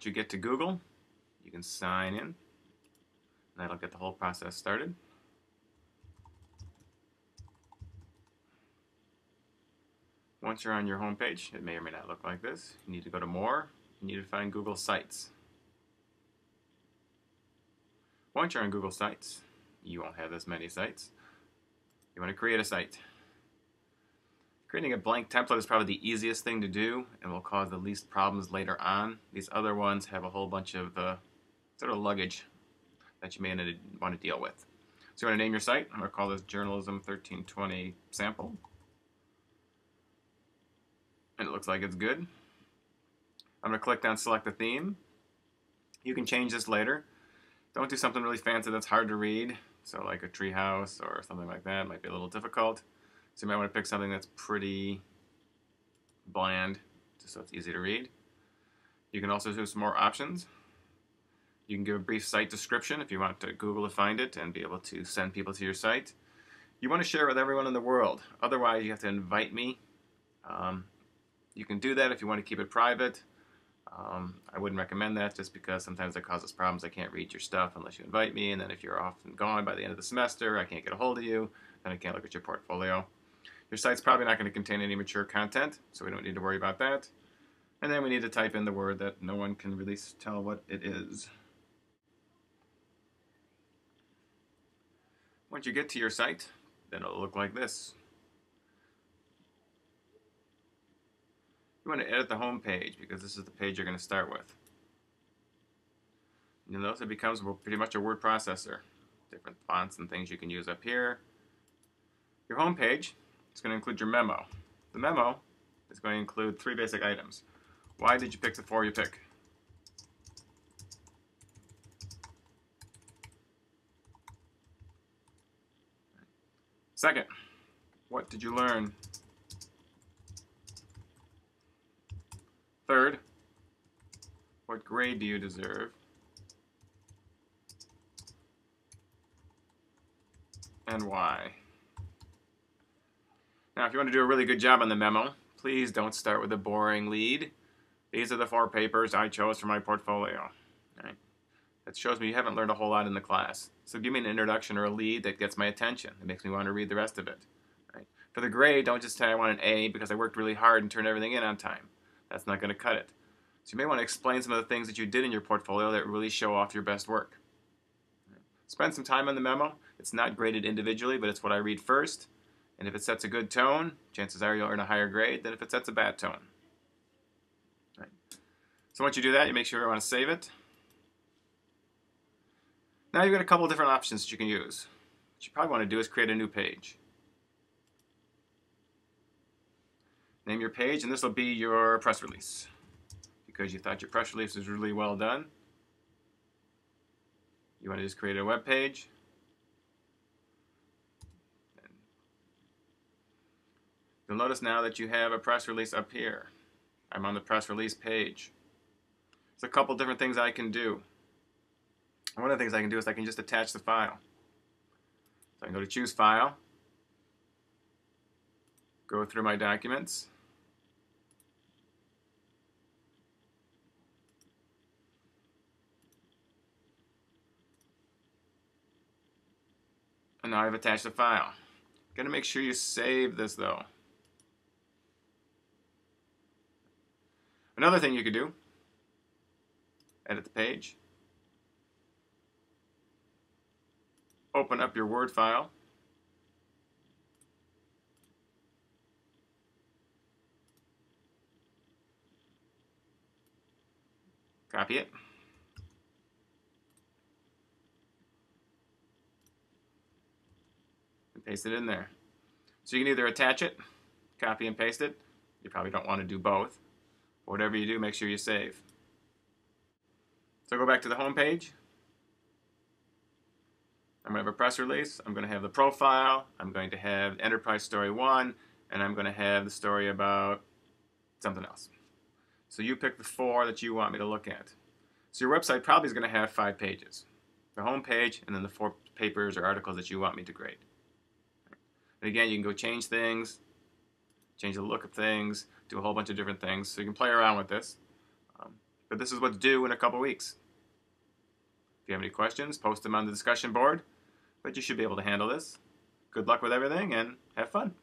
you get to Google, you can sign in. And that'll get the whole process started. Once you're on your home page, it may or may not look like this. You need to go to More. You need to find Google Sites. Once you're on Google Sites, you won't have this many sites. You want to create a site. Creating a blank template is probably the easiest thing to do and will cause the least problems later on. These other ones have a whole bunch of sort of luggage that you may want to deal with. So you want to name your site. I'm going to call this Journalism 1320 Sample. And it looks like it's good. I'm going to click down Select the Theme. You can change this later. Don't do something really fancy that's hard to read. So like a treehouse or something like that might be a little difficult. So you might want to pick something that's pretty bland, just so it's easy to read. You can also do some more options. You can give a brief site description if you want to Google to find it and be able to send people to your site. You want to share it with everyone in the world. Otherwise, you have to invite me. You can do that if you want to keep it private. I wouldn't recommend that just because sometimes that causes problems. I can't read your stuff unless you invite me, and then if you're off and gone by the end of the semester, I can't get a hold of you, then I can't look at your portfolio. Your site's probably not going to contain any mature content, so we don't need to worry about that. And then we need to type in the word that no one can really tell what it is. Once you get to your site, then it'll look like this. You want to edit the home page because this is the page you're going to start with. You'll notice it becomes pretty much a word processor. Different fonts and things you can use up here. Your home page is going to include your memo. The memo is going to include 3 basic items. Why did you pick the 4 you pick? Second, what did you learn? Third, what grade do you deserve? And why? Now, if you want to do a really good job on the memo, please don't start with a boring lead. These are the 4 papers I chose for my portfolio. Right? That shows me you haven't learned a whole lot in the class. So give me an introduction or a lead that gets my attention. It makes me want to read the rest of it. Right? For the grade, don't just say I want an A because I worked really hard and turned everything in on time. That's not going to cut it. So you may want to explain some of the things that you did in your portfolio that really show off your best work. Spend some time on the memo. It's not graded individually, but it's what I read first. And if it sets a good tone, chances are you'll earn a higher grade than if it sets a bad tone. Right. So once you do that, you make sure you want to save it. Now you've got a couple different options that you can use. What you probably want to do is create a new page. Name your page, and this will be your press release. Because you thought your press release was really well done, you want to just create a web page. You'll notice now that you have a press release up here. I'm on the press release page. There's a couple different things I can do. One of the things I can do is I can just attach the file. So I can go to Choose File, go through my documents, and now I've attached the file. Got to make sure you save this though. Another thing you could do, edit the page, open up your Word file, copy it, and paste it in there. So you can either attach it, copy and paste it. You probably don't want to do both. Whatever you do, make sure you save. So go back to the home page. I'm going to have a press release. I'm going to have the profile. I'm going to have Enterprise Story 1. And I'm going to have the story about something else. So you pick the 4 that you want me to look at. So your website probably is going to have 5 pages. The home page, and then the 4 papers or articles that you want me to grade. And again, you can go change things, change the look of things, do a whole bunch of different things. So you can play around with this. but this is what's due in a couple weeks. If you have any questions, post them on the discussion board, but you should be able to handle this. Good luck with everything and have fun.